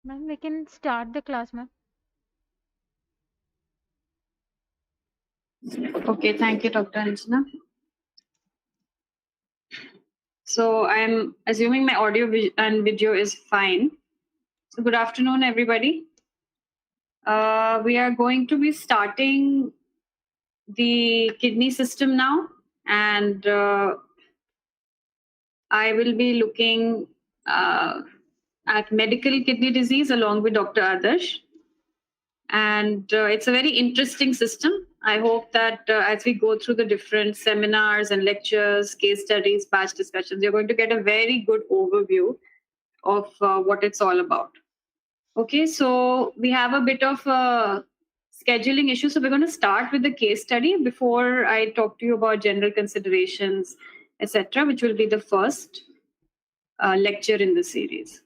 Ma'am, we can start the class, ma'am. Okay, thank you, Dr. Anjana. So I'm assuming my audio and video is fine. So good afternoon, everybody. We are going to be starting the kidney system now, and I will be looking at medical kidney disease along with Dr. Adarsh. And it's a very interesting system. I hope that as we go through the different seminars and lectures, case studies, batch discussions, you're going to get a very good overview of what it's all about. Okay, so we have a bit of a scheduling issue. So we're going to start with the case study before I talk to you about general considerations, etc., which will be the first lecture in the series.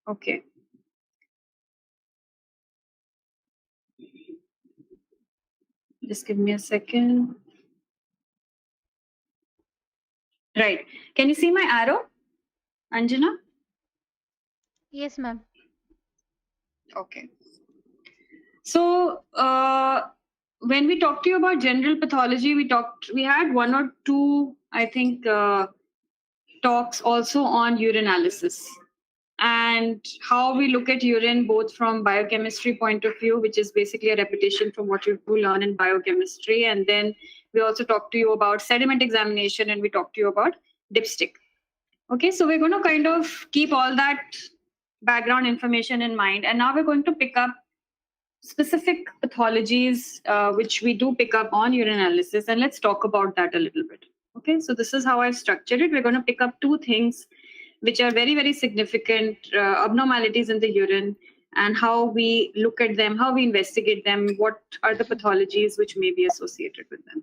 Okay. Just give me a second. Right. Can you see my arrow, Anjana? Yes, ma'am. Okay. So when we talked to you about general pathology, we had one or two, I think, talks also on urinalysis and how we look at urine both from biochemistry point of view, which is basically a repetition from what you learn in biochemistry. And then we also talked to you about sediment examination and we talked to you about dipstick. Okay, so we're going to kind of keep all that background information in mind. And now we're going to pick up specific pathologies, which we do pick up on urinalysis. And let's talk about that a little bit. Okay, so this is how I've structured it. We're going to pick up two things which are very, very significant abnormalities in the urine and how we look at them, how we investigate them, what are the pathologies which may be associated with them.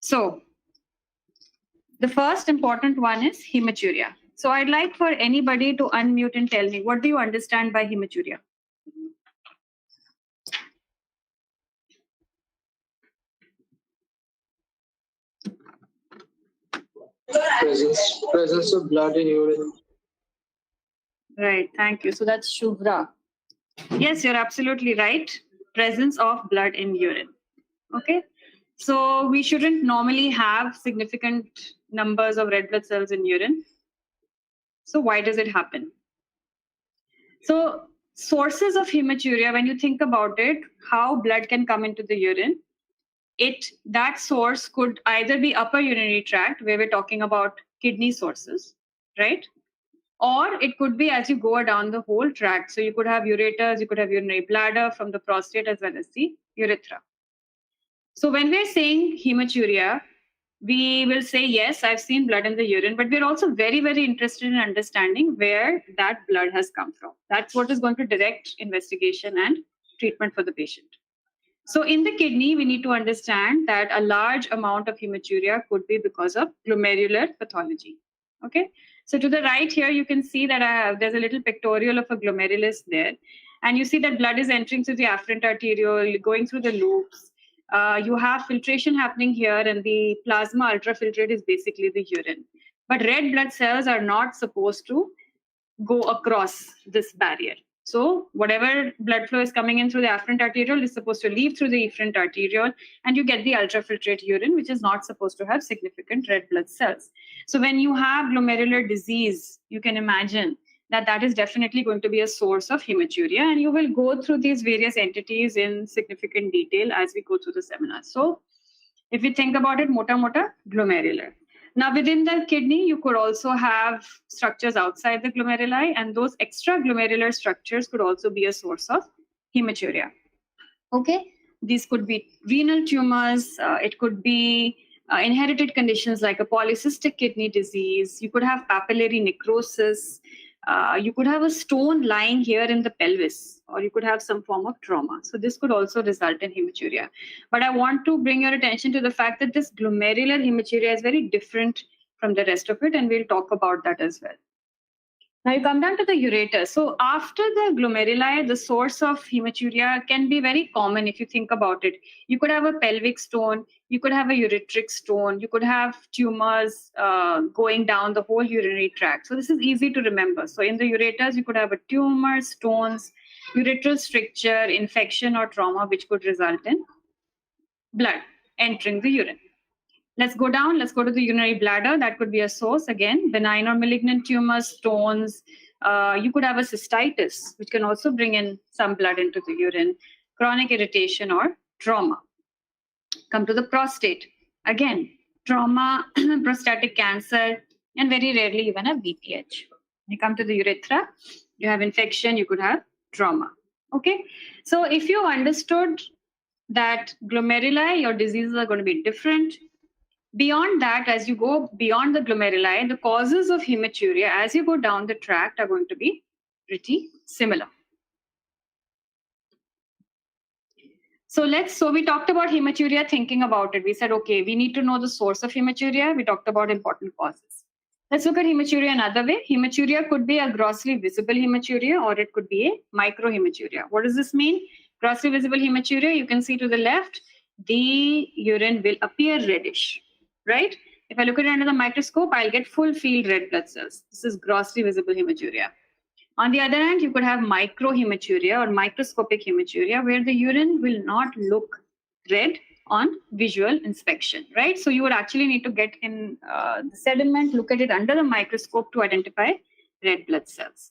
So the first important one is hematuria. So I'd like for anybody to unmute and tell me, what do you understand by hematuria? Presence of blood in urine. Right, thank you. So that's Shubhra. Yes, you're absolutely right. Presence of blood in urine. Okay. So we shouldn't normally have significant numbers of red blood cells in urine. So why does it happen? So sources of hematuria, when you think about it, how blood can come into the urine, that source could either be upper urinary tract, where we're talking about kidney sources, right? Or it could be as you go down the whole tract. So you could have ureters, you could have urinary bladder from the prostate as well as the urethra. So when we're saying hematuria, we will say, yes, I've seen blood in the urine, but we're also very, very interested in understanding where that blood has come from. That's what is going to direct investigation and treatment for the patient. So in the kidney, we need to understand that a large amount of hematuria could be because of glomerular pathology. Okay. So to the right here, you can see that there's a little pictorial of a glomerulus there. And you see that blood is entering through the afferent arteriole, going through the loops. You have filtration happening here, and the plasma ultrafiltrate is basically the urine. But red blood cells are not supposed to go across this barrier. So whatever blood flow is coming in through the afferent arteriole is supposed to leave through the efferent arteriole, and you get the ultrafiltrate urine, which is not supposed to have significant red blood cells. So when you have glomerular disease, you can imagine that is definitely going to be a source of hematuria, and you will go through these various entities in significant detail as we go through the seminar. So if you think about it, mota glomerular. Now, within the kidney, you could also have structures outside the glomeruli, and those extraglomerular structures could also be a source of hematuria. Okay, these could be renal tumors, it could be inherited conditions like a polycystic kidney disease, you could have papillary necrosis, you could have a stone lying here in the pelvis, or you could have some form of trauma. So this could also result in hematuria. But I want to bring your attention to the fact that this glomerular hematuria is very different from the rest of it, and we'll talk about that as well. Now you come down to the ureter. So after the glomeruli, the source of hematuria can be very common if you think about it. You could have a pelvic stone, you could have a ureteric stone, you could have tumors going down the whole urinary tract. So this is easy to remember. So in the ureters, you could have a tumor, stones, ureteral stricture, infection or trauma, which could result in blood entering the urine. Let's go down. Let's go to the urinary bladder. That could be a source. Again, benign or malignant tumors, stones. You could have a cystitis, which can also bring in some blood into the urine, chronic irritation or trauma. Come to the prostate. Again, trauma, prostatic cancer, and very rarely even a BPH. You come to the urethra, you have infection, you could have trauma. Okay. So if you understood that glomeruli, your diseases are going to be different. Beyond that, as you go beyond the glomeruli, the causes of hematuria as you go down the tract are going to be pretty similar. So we talked about hematuria, thinking about it. We said, okay, we need to know the source of hematuria. We talked about important causes. Let's look at hematuria another way. Hematuria could be a grossly visible hematuria or it could be a microhematuria. What does this mean? Grossly visible hematuria, you can see to the left, the urine will appear reddish, right? If I look at it under the microscope, I'll get full field red blood cells. This is grossly visible hematuria. On the other hand, you could have microhematuria or microscopic hematuria where the urine will not look red on visual inspection, right? So you would actually need to get in the sediment, look at it under the microscope to identify red blood cells.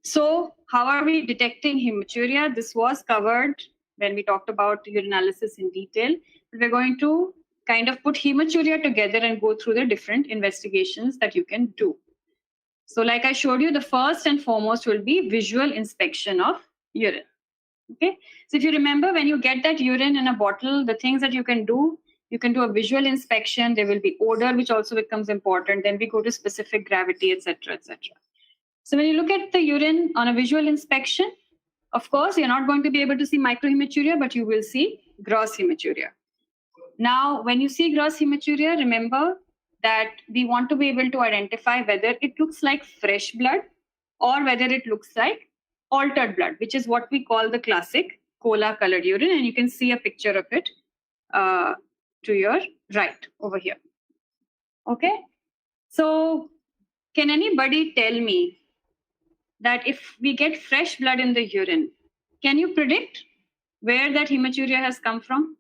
So how are we detecting hematuria? This was covered when we talked about urinalysis in detail. We're going to kind of put hematuria together and go through the different investigations that you can do. So like I showed you, the first and foremost will be visual inspection of urine. Okay. So if you remember, when you get that urine in a bottle, the things that you can do a visual inspection. There will be odor, which also becomes important. Then we go to specific gravity, etc., etc. So when you look at the urine on a visual inspection, of course, you're not going to be able to see microhematuria, but you will see gross hematuria. Now, when you see gross hematuria, remember that we want to be able to identify whether it looks like fresh blood or whether it looks like altered blood, which is what we call the classic cola colored urine. And you can see a picture of it to your right over here. Okay. So can anybody tell me that if we get fresh blood in the urine, can you predict where that hematuria has come from?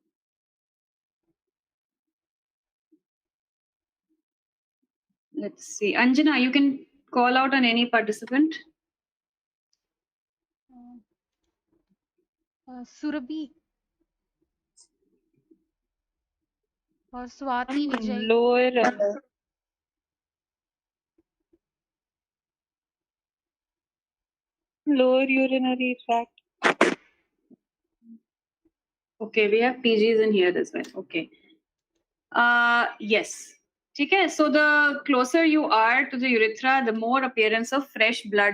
Let's see. Anjana, you can call out on any participant. Surabhi or Swati Vijay. Lower urinary tract. Okay, we have PGs in here as well. Okay. Yes. Okay. So the closer you are to the urethra, the more appearance of fresh blood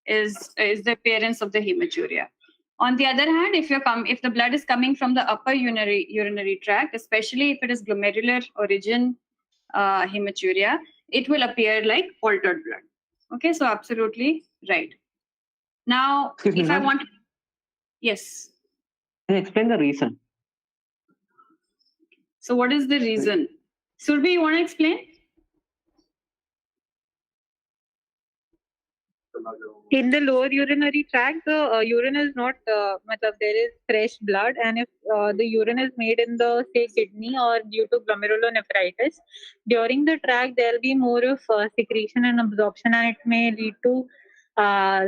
is the appearance of the hematuria. On the other hand, if the blood is coming from the upper urinary tract, especially if it is glomerular origin hematuria, it will appear like altered blood. Okay, so absolutely right. Now, if I want, yes. Can you explain the reason? So what is the reason? Surbhi, you want to explain? In the lower urinary tract, the urine is not, there is fresh blood, and if the urine is made in the, say, kidney or due to glomerulonephritis, during the tract there will be more of secretion and absorption, and it may lead to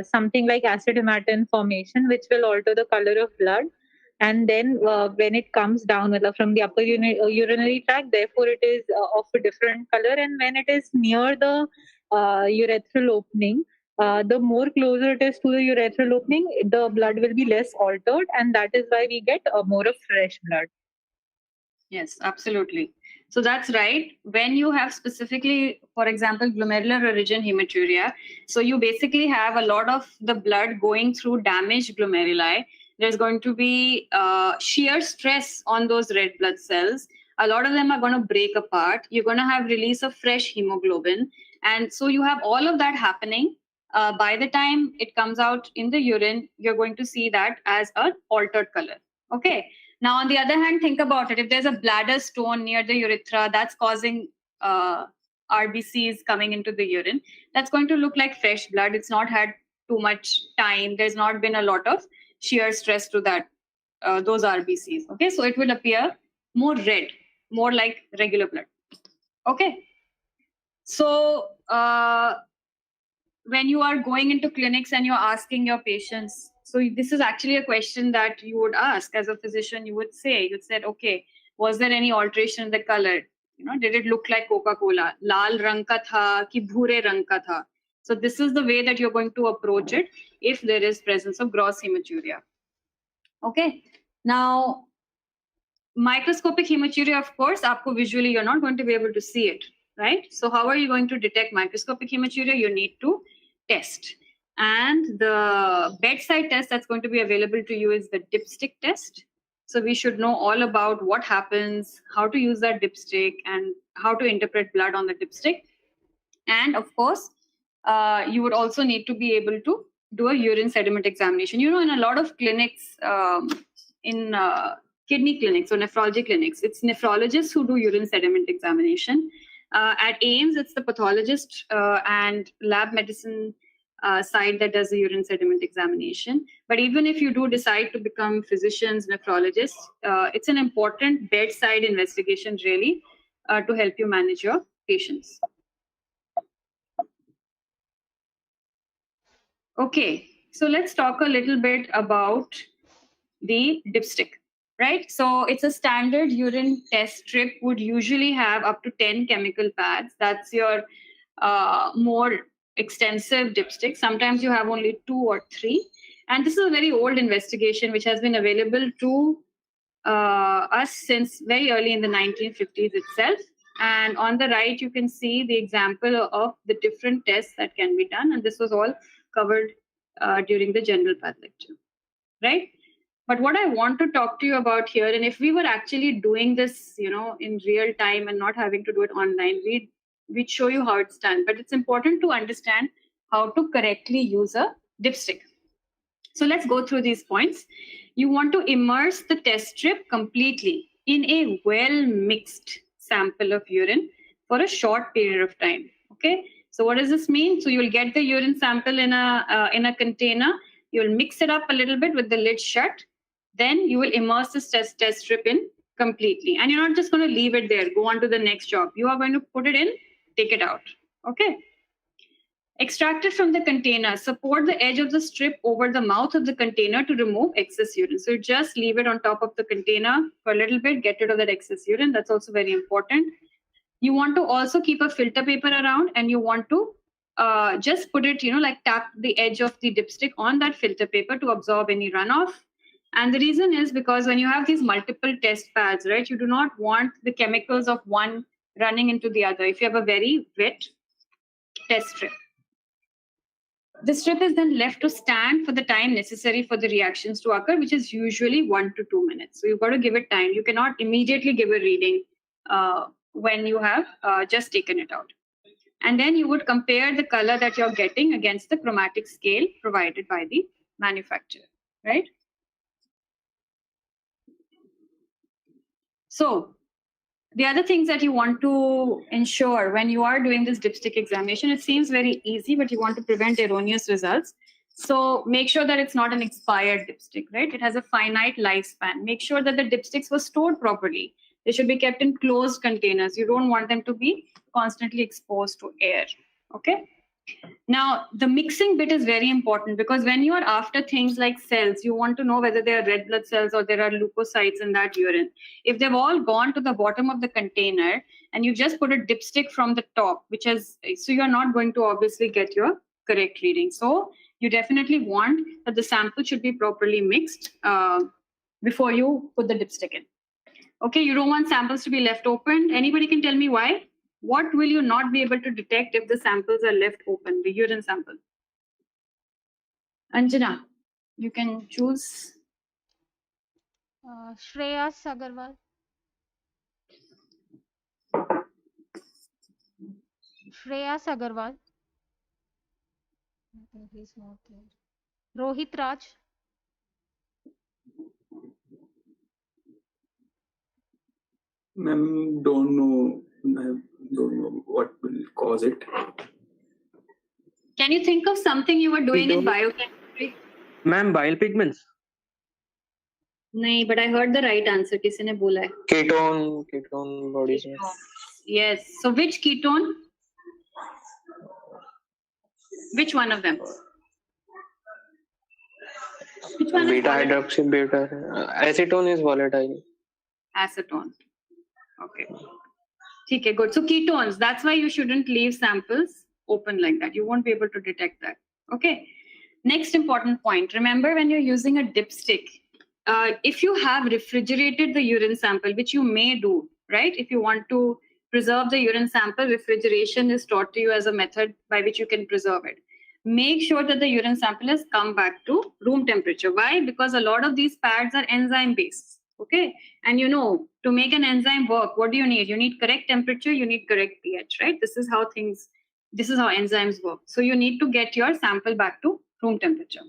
something like acid hematin formation, which will alter the color of blood. And then when it comes down from the upper urinary tract, therefore it is of a different color, and when it is near the urethral opening, the more closer it is to the urethral opening, the blood will be less altered, and that is why we get more of fresh blood. Yes, absolutely. So that's right. When you have specifically, for example, glomerular origin hematuria, so you basically have a lot of the blood going through damaged glomeruli. There's going to be shear stress on those red blood cells. A lot of them are going to break apart. You're going to have release of fresh hemoglobin. And so you have all of that happening. By the time it comes out in the urine, you're going to see that as an altered color. Okay. Now, on the other hand, think about it. If there's a bladder stone near the urethra that's causing RBCs coming into the urine, that's going to look like fresh blood. It's not had too much time. There's not been a lot of shear stress to that those RBCs. Okay, so it will appear more red, more like regular blood. Okay, so when you are going into clinics and you're asking your patients, so this is actually a question that you would ask as a physician. You would said, okay, was there any alteration in the color? You know, did it look like Coca-Cola? Lal rang ka tha ki bhure rang ka tha? So this is the way that you're going to approach it if there is presence of gross hematuria. Okay, now microscopic hematuria, of course, aapko visually you're not going to be able to see it, right? So how are you going to detect microscopic hematuria? You need to test. And the bedside test that's going to be available to you is the dipstick test. So we should know all about what happens, how to use that dipstick, and how to interpret blood on the dipstick. And of course, you would also need to be able to do a urine sediment examination. You know, in a lot of clinics, in kidney clinics or nephrology clinics, it's nephrologists who do urine sediment examination. At AIIMS, it's the pathologist and lab medicine side that does the urine sediment examination. But even if you do decide to become physicians, nephrologists, it's an important bedside investigation really to help you manage your patients. Okay, so let's talk a little bit about the dipstick, right? So it's a standard urine test strip, would usually have up to 10 chemical pads. That's your more extensive dipstick. Sometimes you have only 2 or 3. And this is a very old investigation which has been available to us since very early in the 1950s itself. And on the right, you can see the example of the different tests that can be done. And this was all covered during the general path lecture, right? But what I want to talk to you about here, and if we were actually doing this, you know, in real time and not having to do it online, we'd show you how it's done. But it's important to understand how to correctly use a dipstick. So let's go through these points. You want to immerse the test strip completely in a well-mixed sample of urine for a short period of time. Okay. So what does this mean? So you'll get the urine sample in a container. You'll mix it up a little bit with the lid shut. Then you will immerse this test strip in completely. And you're not just going to leave it there, go on to the next job. You are going to put it in, take it out. Okay. Extract it from the container. Support the edge of the strip over the mouth of the container to remove excess urine. So just leave it on top of the container for a little bit, get rid of that excess urine. That's also very important. You want to also keep a filter paper around, and you want to just put it, you know, like tap the edge of the dipstick on that filter paper to absorb any runoff. And the reason is because when you have these multiple test pads, right, you do not want the chemicals of one running into the other if you have a very wet test strip. The strip is then left to stand for the time necessary for the reactions to occur, which is usually 1 to 2 minutes. So you've got to give it time. You cannot immediately give a reading when you have just taken it out. And then you would compare the color that you're getting against the chromatic scale provided by the manufacturer, right? So the other things that you want to ensure when you are doing this dipstick examination, it seems very easy, but you want to prevent erroneous results. So make sure that it's not an expired dipstick, right? It has a finite lifespan. Make sure that the dipsticks were stored properly. They should be kept in closed containers. You don't want them to be constantly exposed to air, okay? Now, the mixing bit is very important because when you are after things like cells, you want to know whether they are red blood cells or there are leukocytes in that urine. If they've all gone to the bottom of the container and you just put a dipstick from the top, so you're not going to obviously get your correct reading. So you definitely want that the sample should be properly mixed before you put the dipstick in. Okay, you don't want samples to be left open. Anybody can tell me why? What will you not be able to detect if the samples are left open, the urine sample? Anjana, you can choose. Shreyas Agarwal. Shreyas Agarwal. I think he's not there. Rohit Raj. Ma'am, don't know. I don't know what will cause it. Can you think of something you were doing in Ketone. biochemistry? Ma'am, bile pigments. No, but I heard the right answer. किसी ने बोला है? Ketone bodies. Yes. So which ketone? Which one of them? Which one is Beta volatile? hydroxy beta. Acetone is volatile. Acetone. Okay. Okay, good. So ketones, that's why you shouldn't leave samples open like that. You won't be able to detect that. Okay. Next important point. Remember when you're using a dipstick, if you have refrigerated the urine sample, which you may do, right? If you want to preserve the urine sample, refrigeration is taught to you as a method by which you can preserve it. Make sure that the urine sample has come back to room temperature. Why? Because a lot of these pads are enzyme based. Okay. And you know, to make an enzyme work, what do you need? You need correct temperature, you need correct pH, right? This is how enzymes work. So you need to get your sample back to room temperature.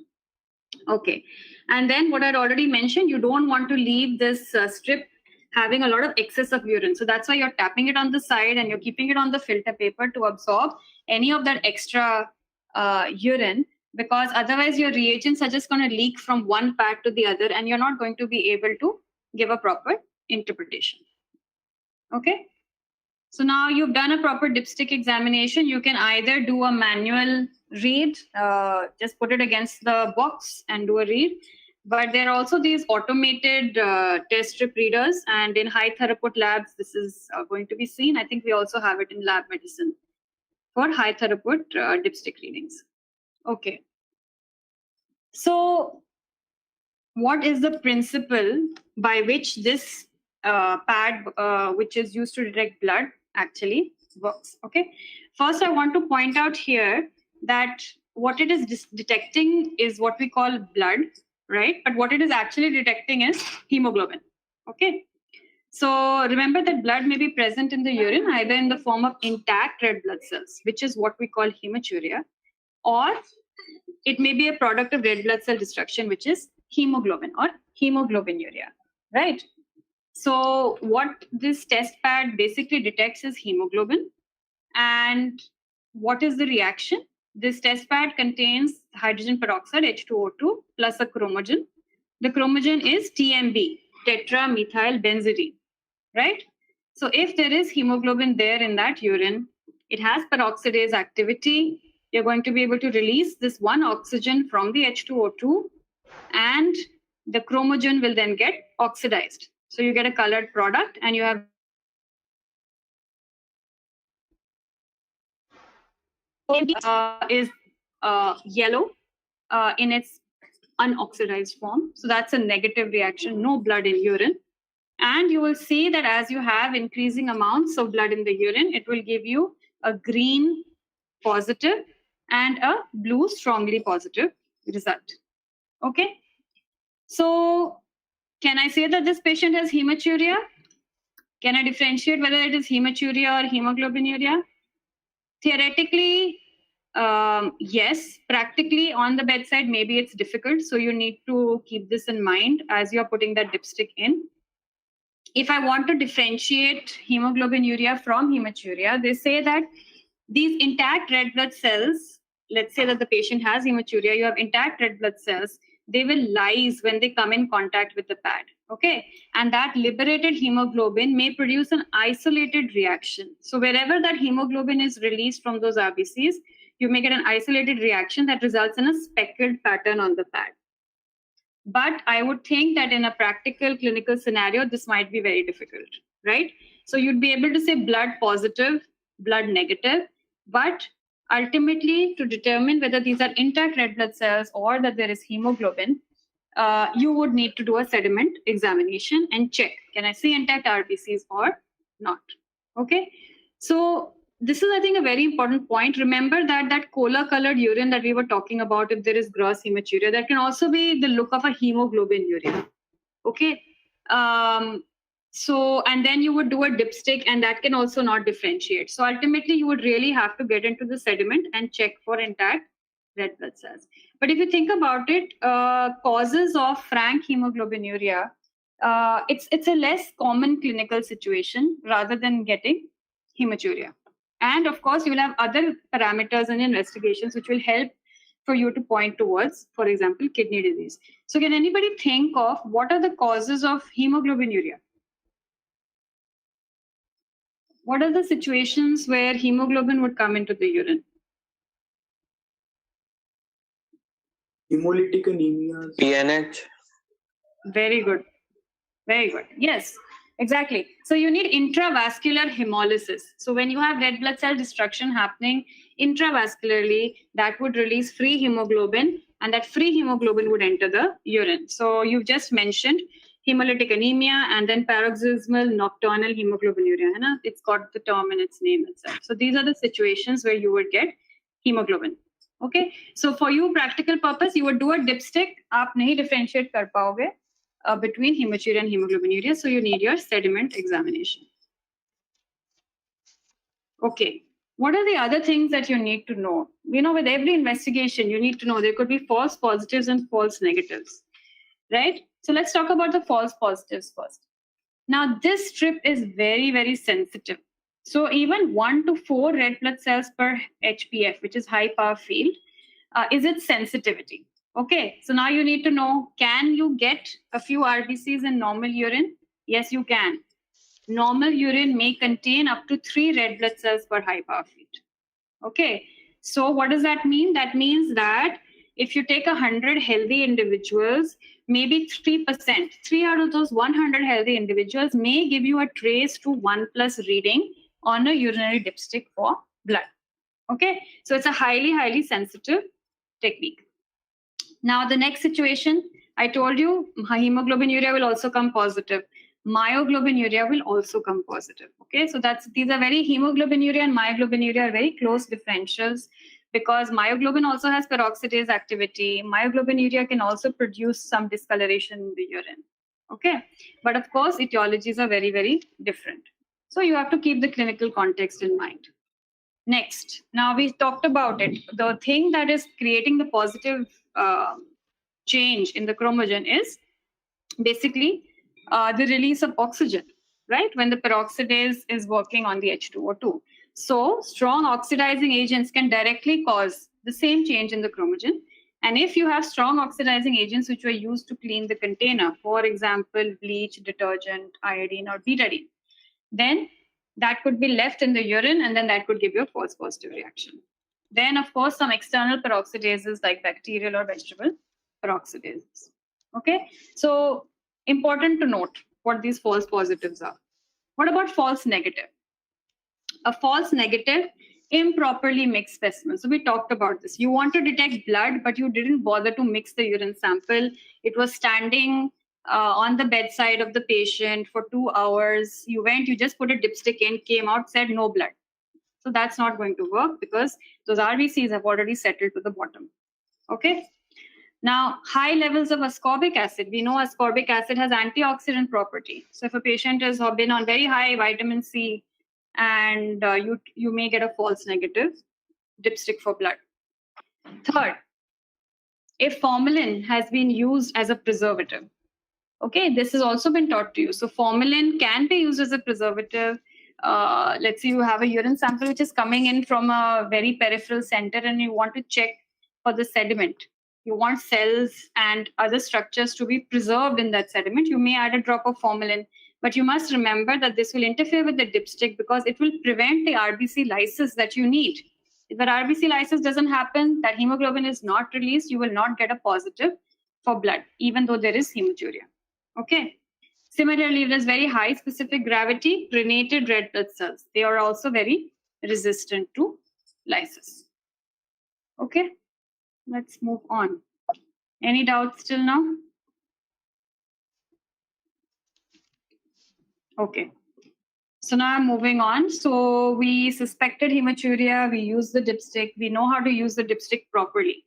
Okay. And then what I'd already mentioned, you don't want to leave this strip having a lot of excess of urine. So that's why you're tapping it on the side and you're keeping it on the filter paper to absorb any of that extra urine, because otherwise your reagents are just going to leak from one pad to the other and you're not going to be able to give a proper interpretation. Okay. So now you've done a proper dipstick examination. You can either do a manual read, just put it against the box and do a read. But there are also these automated test strip readers, and in high throughput labs, this is going to be seen. I think we also have it in lab medicine for high throughput dipstick readings. Okay. So what is the principle by which this pad, which is used to detect blood, actually works? Okay. First, I want to point out here that what it is detecting is what we call blood, right? But what it is actually detecting is hemoglobin. Okay. So remember that blood may be present in the urine either in the form of intact red blood cells, which is what we call hematuria, or it may be a product of red blood cell destruction, which is hemoglobin or hemoglobinuria, right? So what this test pad basically detects is hemoglobin. And what is the reaction? This test pad contains hydrogen peroxide, H2O2, plus a chromogen. The chromogen is TMB, tetramethylbenzidine, right? So if there is hemoglobin there in that urine, it has peroxidase activity. You're going to be able to release this one oxygen from the H2O2, and the chromogen will then get oxidized. So you get a colored product, and you have is yellow in its unoxidized form. So that's a negative reaction, no blood in urine. And you will see that as you have increasing amounts of blood in the urine, it will give you a green positive and a blue strongly positive result. Okay. So can I say that this patient has hematuria? Can I differentiate whether it is hematuria or hemoglobinuria? Theoretically, yes. Practically on the bedside, maybe it's difficult. So you need to keep this in mind as you're putting that dipstick in. If I want to differentiate hemoglobinuria from hematuria, they say that these intact red blood cells, let's say that the patient has hematuria, you have intact red blood cells, they will lyse when they come in contact with the pad. Okay. And that liberated hemoglobin may produce an isolated reaction. So wherever that hemoglobin is released from those RBCs, you may get an isolated reaction that results in a speckled pattern on the pad. But I would think that in a practical clinical scenario, this might be very difficult, right? So you'd be able to say blood positive, blood negative, but ultimately to determine whether these are intact red blood cells or that there is hemoglobin, you would need to do a sediment examination and check, can I see intact RBCs or not? Okay. So this is, I think, a very important point. Remember that cola colored urine that we were talking about, if there is gross hematuria, that can also be the look of a hemoglobinuria. Okay. So, and then you would do a dipstick, and that can also not differentiate. So ultimately, you would really have to get into the sediment and check for intact red blood cells. But if you think about it, causes of frank hemoglobinuria, it's a less common clinical situation rather than getting hematuria. And of course, you will have other parameters and investigations which will help for you to point towards, for example, kidney disease. So can anybody think of what are the causes of hemoglobinuria? What are the situations where hemoglobin would come into the urine? Hemolytic anemia. PNH. Very good. Very good. Yes, exactly. So you need intravascular hemolysis. So when you have red blood cell destruction happening intravascularly, that would release free hemoglobin, and that free hemoglobin would enter the urine. So you've just mentioned hemolytic anemia and then paroxysmal nocturnal hemoglobinuria. It's got the term in its name itself. So these are the situations where you would get hemoglobin. Okay. So for you, practical purpose, you would do a dipstick. आप नहीं differentiate कर पाओगे between hematuria and hemoglobinuria. So you need your sediment examination. Okay. What are the other things that you need to know? With every investigation, you need to know there could be false positives and false negatives, right? So let's talk about the false positives first. Now, this strip is very, very sensitive. So even 1 to 4 red blood cells per HPF, which is high power field, is its sensitivity. Okay, so now you need to know, can you get a few RBCs in normal urine? Yes, you can. Normal urine may contain up to 3 red blood cells per high power field. Okay, so what does that mean? That means that if you take 100 healthy individuals, maybe 3%, 3 out of those 100 healthy individuals may give you a trace to 1+ reading on a urinary dipstick for blood. Okay, so it's a highly, highly sensitive technique. Now, the next situation, I told you, hemoglobinuria will also come positive. Myoglobinuria will also come positive. Okay, so these are very, hemoglobinuria and myoglobinuria are very close differentials, because myoglobin also has peroxidase activity. Myoglobinuria can also produce some discoloration in the urine. Okay, but of course, etiologies are very, very different. So you have to keep the clinical context in mind. Next, now we talked about it. The thing that is creating the positive change in the chromogen is basically the release of oxygen, right? When the peroxidase is working on the H2O2. So strong oxidizing agents can directly cause the same change in the chromogen. And if you have strong oxidizing agents which were used to clean the container, for example, bleach, detergent, iodine, or betadine, then that could be left in the urine, and then that could give you a false positive reaction. Then, of course, some external peroxidases like bacterial or vegetable peroxidases. Okay, so important to note what these false positives are. What about false negative? A false negative, improperly mixed specimen. So we talked about this. You want to detect blood, but you didn't bother to mix the urine sample. It was standing on the bedside of the patient for 2 hours. You went, you just put a dipstick in, came out, said no blood. So that's not going to work because those RBCs have already settled to the bottom. Okay. Now, high levels of ascorbic acid. We know ascorbic acid has antioxidant property. So if a patient has been on very high vitamin C, and you may get a false negative dipstick for blood. Third, if formalin has been used as a preservative. Okay, this has also been taught to you. So formalin can be used as a preservative. Let's say you have a urine sample which is coming in from a very peripheral center and you want to check for the sediment. You want cells and other structures to be preserved in that sediment. You may add a drop of formalin, but you must remember that this will interfere with the dipstick because it will prevent the RBC lysis that you need. If that RBC lysis doesn't happen, that hemoglobin is not released, you will not get a positive for blood, even though there is hematuria. Okay. Similarly, if there's very high specific gravity, renated red blood cells, they are also very resistant to lysis. Okay. Let's move on. Any doubts till now? Okay. So now I'm moving on. So we suspected hematuria. We use the dipstick. We know how to use the dipstick properly.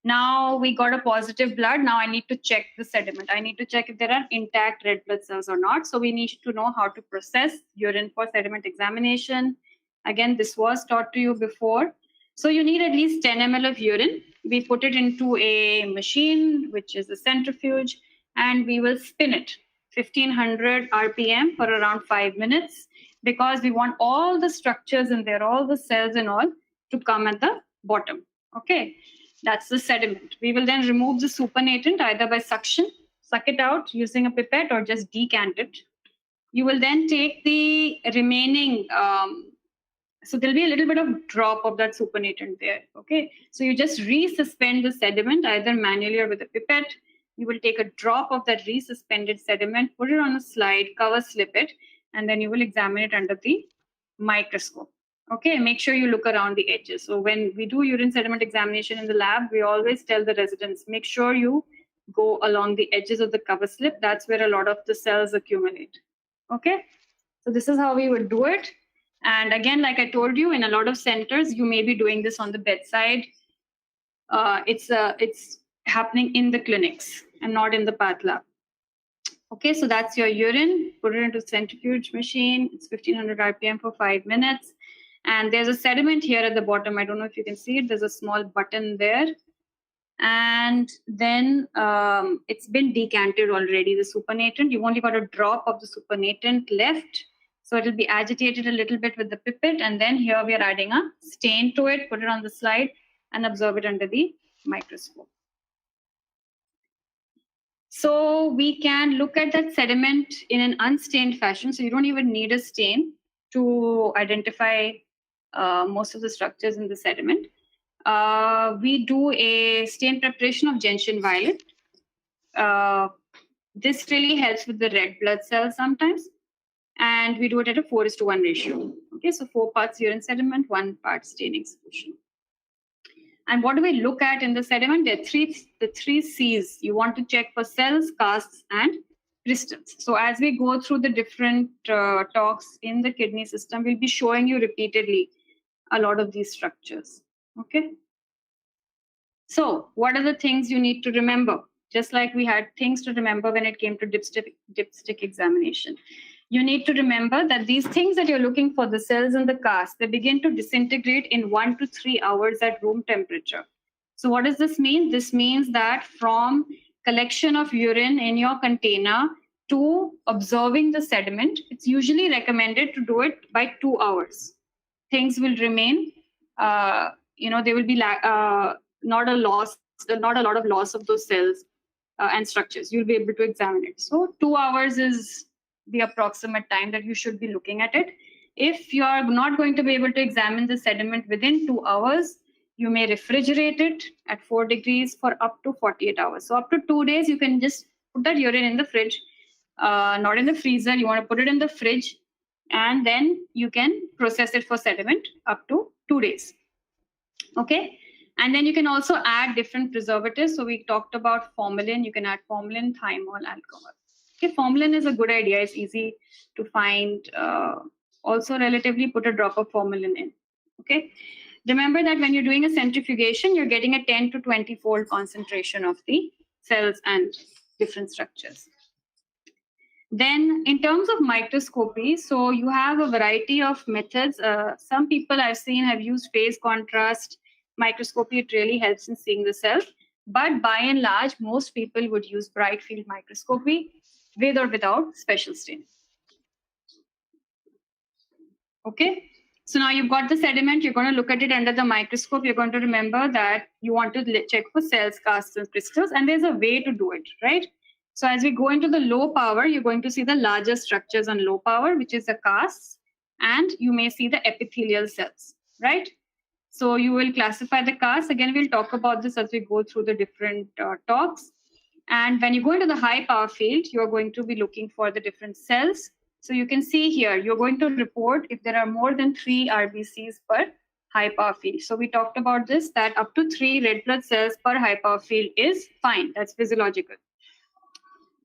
Now we got a positive blood. Now I need to check the sediment. I need to check if there are intact red blood cells or not. So we need to know how to process urine for sediment examination. Again, this was taught to you before. So you need at least 10 ml of urine. We put it into a machine, which is a centrifuge, and we will spin it 1500 RPM for around 5 minutes, because we want all the structures in there, all the cells and all, to come at the bottom. Okay, that's the sediment. We will then remove the supernatant either by suction, suck it out using a pipette, or just decant it. You will then take the remaining, so there'll be a little bit of drop of that supernatant there. Okay, so you just resuspend the sediment either manually or with a pipette. You will take a drop of that resuspended sediment, put it on a slide, cover slip it, and then you will examine it under the microscope. Okay, make sure you look around the edges. So when we do urine sediment examination in the lab, we always tell the residents, make sure you go along the edges of the cover slip. That's where a lot of the cells accumulate. Okay, so this is how we would do it. And again, like I told you, in a lot of centers, you may be doing this on the bedside. It's happening in the clinics and not in the path lab. Okay, so that's your urine. Put it into centrifuge machine. It's 1500 RPM for 5 minutes. And there's a sediment here at the bottom. I don't know if you can see it. There's a small button there. And then it's been decanted already, the supernatant. You've only got a drop of the supernatant left. So it'll be agitated a little bit with the pipette. And then here we are adding a stain to it, put it on the slide, and observe it under the microscope. So we can look at that sediment in an unstained fashion. So you don't even need a stain to identify most of the structures in the sediment. We do a stain preparation of gentian violet. This really helps with the red blood cells sometimes. And we do it at a 4:1 ratio. Okay, so 4 parts urine sediment, 1 part staining solution. And what do we look at in the sediment? There are the three C's. You want to check for cells, casts, and crystals. So as we go through the different talks in the kidney system, we'll be showing you repeatedly a lot of these structures. Okay. So what are the things you need to remember? Just like we had things to remember when it came to dipstick examination. You need to remember that these things that you're looking for, the cells and the cast, they begin to disintegrate in 1 to 3 hours at room temperature. So what does this mean? This means that from collection of urine in your container to observing the sediment, it's usually recommended to do it by 2 hours. Things will remain, there will be not a lot of loss of those cells and structures. You'll be able to examine it. So 2 hours is the approximate time that you should be looking at it. If you are not going to be able to examine the sediment within 2 hours, you may refrigerate it at 4 degrees for up to 48 hours. So up to 2 days, you can just put that urine in the fridge, not in the freezer. You want to put it in the fridge, and then you can process it for sediment up to 2 days. Okay. And then you can also add different preservatives. So we talked about formalin. You can add formalin, thymol, alcohol. Okay, formalin is a good idea. It's easy to find. Also, relatively put a drop of formalin in. Okay. Remember that when you're doing a centrifugation, you're getting a 10 to 20-fold concentration of the cells and different structures. Then in terms of microscopy, so you have a variety of methods. Some people I've seen have used phase contrast microscopy. It really helps in seeing the cells. But by and large, most people would use bright field microscopy with or without special staining. Okay. So now you've got the sediment. You're going to look at it under the microscope. You're going to remember that you want to check for cells, casts, and crystals. And there's a way to do it, right? So as we go into the low power, you're going to see the larger structures on low power, which is the casts, and you may see the epithelial cells, right? So you will classify the casts. Again, we'll talk about this as we go through the different talks. And when you go into the high power field, you're going to be looking for the different cells. So you can see here, you're going to report if there are more than 3 RBCs per high power field. So we talked about this, that up to 3 red blood cells per high power field is fine. That's physiological.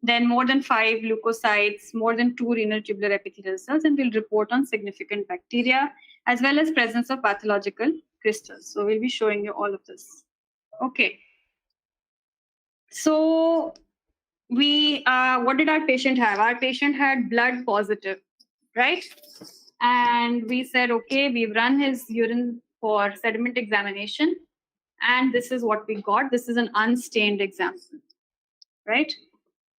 Then more than 5 leukocytes, more than 2 renal tubular epithelial cells, and we'll report on significant bacteria, as well as presence of pathological crystals. So we'll be showing you all of this. Okay. So what did our patient have? Our patient had blood positive, right? And we said, okay, we've run his urine for sediment examination, and this is what we got. This is an unstained example, right?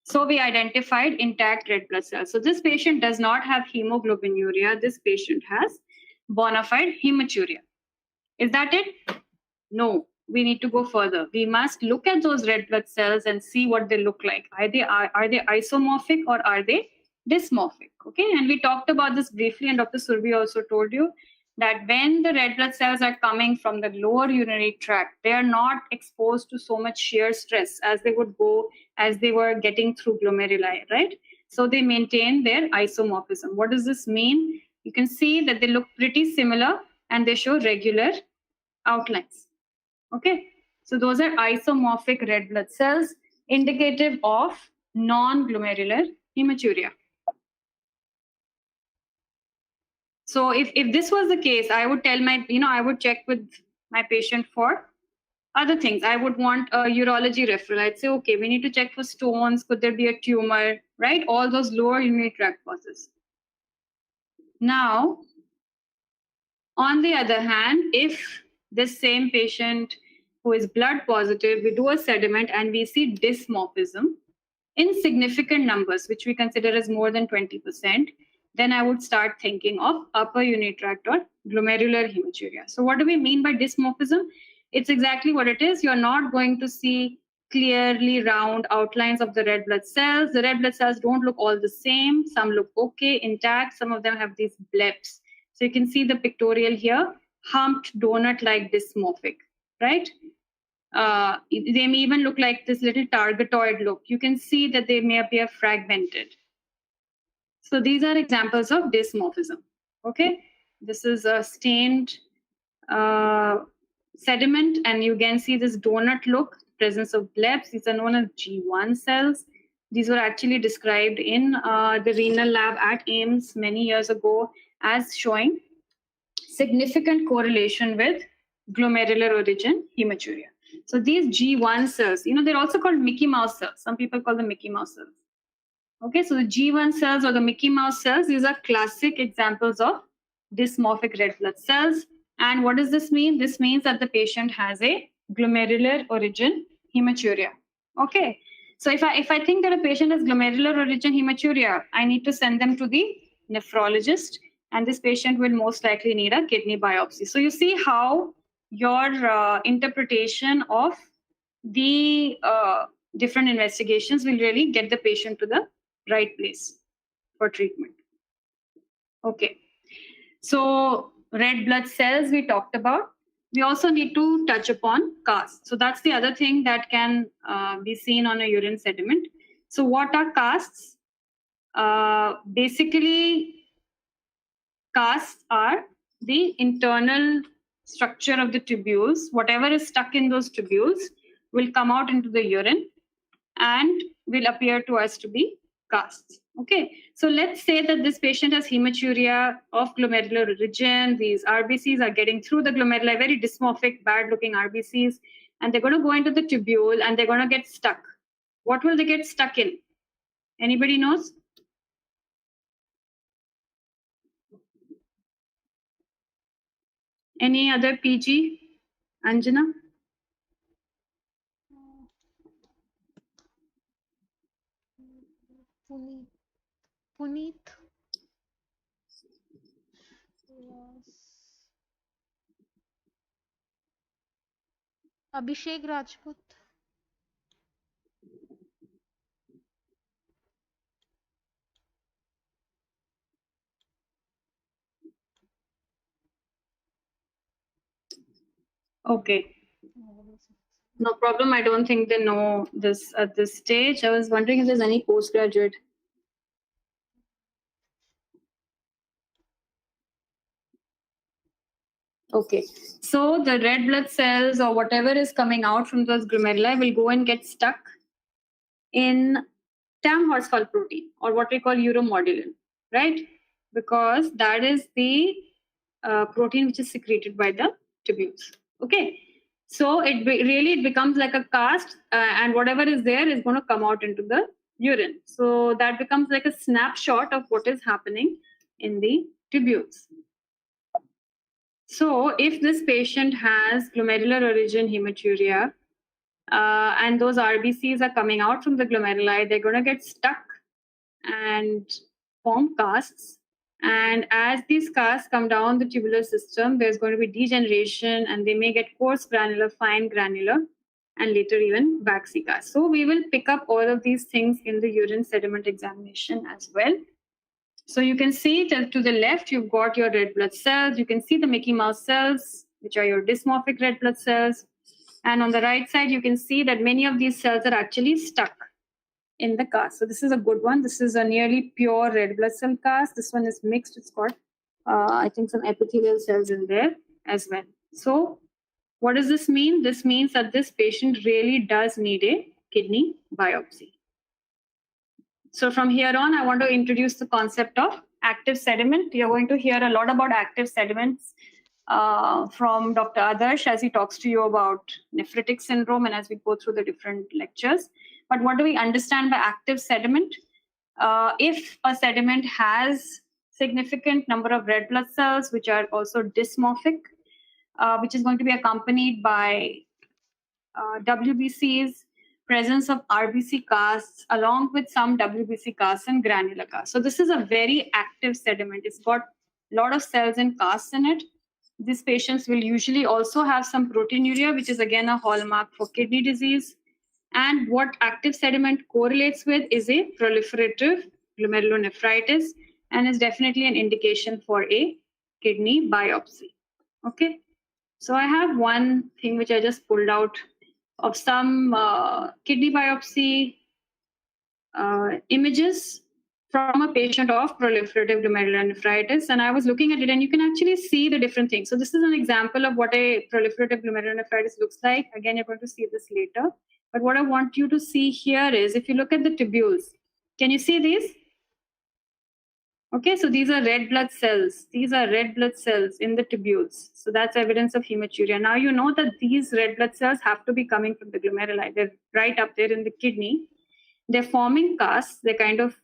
So we identified intact red blood cells. So this patient does not have hemoglobinuria. This patient has bona fide hematuria. Is that it? No, we need to go further. We must look at those red blood cells and see what they look like. Are they isomorphic or are they dysmorphic? Okay, and we talked about this briefly, and Dr. Surbi also told you that when the red blood cells are coming from the lower urinary tract, they are not exposed to so much shear stress as they would go as they were getting through glomeruli, right? So they maintain their isomorphism. What does this mean? You can see that they look pretty similar and they show regular outlines. Okay, so those are isomorphic red blood cells indicative of non-glomerular hematuria. So if this was the case, I would tell I would check with my patient for other things. I would want a urology referral. I'd say, okay, we need to check for stones. Could there be a tumor, right? All those lower urinary tract causes. Now, on the other hand, if this same patient who is blood positive, we do a sediment and we see dysmorphism in significant numbers, which we consider as more than 20%, then I would start thinking of upper urinary tract or glomerular hematuria. So what do we mean by dysmorphism? It's exactly what it is. You're not going to see clearly round outlines of the red blood cells. The red blood cells don't look all the same. Some look okay, intact. Some of them have these bleps. So you can see the pictorial here, humped donut-like dysmorphic, right? They may even look like this little targetoid look. You can see that they may appear fragmented. So these are examples of dysmorphism. Okay, this is a stained sediment, and you can see this donut look, presence of bleps. These are known as G1 cells. These were actually described in the renal lab at AIIMS many years ago as showing significant correlation with glomerular origin hematuria. So these G1 cells, they're also called Mickey Mouse cells. Some people call them Mickey Mouse cells. Okay, so the G1 cells or the Mickey Mouse cells, these are classic examples of dysmorphic red blood cells. And what does this mean? This means that the patient has a glomerular origin hematuria. Okay, so if I think that a patient has glomerular origin hematuria, I need to send them to the nephrologist, and this patient will most likely need a kidney biopsy. So you see how your interpretation of the different investigations will really get the patient to the right place for treatment. Okay, so red blood cells we talked about. We also need to touch upon casts. So that's the other thing that can be seen on a urine sediment. So what are casts? Basically, casts are the internal structure of the tubules. Whatever is stuck in those tubules will come out into the urine and will appear to us to be casts. Okay, so let's say that this patient has hematuria of glomerular origin. These RBCs are getting through the glomeruli, very dysmorphic, bad-looking RBCs, and they're going to go into the tubule and they're going to get stuck. What will they get stuck in? Anybody knows? Any other PG? Anjana? Puneet. Yes. Abhishek Rajput. Okay. No problem. I don't think they know this at this stage. I was wondering if there's any postgraduate. Okay, so the red blood cells or whatever is coming out from those glomeruli will go and get stuck in Tam-Horsfall protein, or what we call uromodulin, right? Because that is the protein which is secreted by the tubules. Okay, So it really becomes like a cast, and whatever is there is going to come out into the urine. So that becomes like a snapshot of what is happening in the tubules. So if this patient has glomerular origin hematuria, and those RBCs are coming out from the glomeruli, they're going to get stuck and form casts. And as these casts come down the tubular system, there's going to be degeneration, and they may get coarse granular, fine granular, and later even waxy casts. So we will pick up all of these things in the urine sediment examination as well. So you can see that to the left, you've got your red blood cells. You can see the Mickey Mouse cells, which are your dysmorphic red blood cells. And on the right side, you can see that many of these cells are actually stuck in the cast. So this is a good one. This is a nearly pure red blood cell cast. This one is mixed. It's got, I think, some epithelial cells in there as well. So what does this mean? This means that this patient really does need a kidney biopsy. So from here on, I want to introduce the concept of active sediment. You're going to hear a lot about active sediments from Dr. Adarsh as he talks to you about nephritic syndrome and as we go through the different lectures. But what do we understand by active sediment? If a sediment has significant number of red blood cells, which are also dysmorphic, which is going to be accompanied by WBCs, presence of RBC casts, along with some WBC casts and granular casts. So this is a very active sediment. It's got a lot of cells and casts in it. These patients will usually also have some proteinuria, which is again a hallmark for kidney disease. And what active sediment correlates with is a proliferative glomerulonephritis, and is definitely an indication for a kidney biopsy. Okay, so I have one thing which I just pulled out of some kidney biopsy images from a patient of proliferative glomerulonephritis, and I was looking at it, and you can actually see the different things. So this is an example of what a proliferative glomerulonephritis looks like. Again, you're going to see this later. But what I want you to see here is, if you look at the tubules, can you see these? Okay, so these are red blood cells. These are red blood cells in the tubules. So that's evidence of hematuria. Now you know that these red blood cells have to be coming from the glomeruli. They're right up there in the kidney. They're forming casts. They're kind of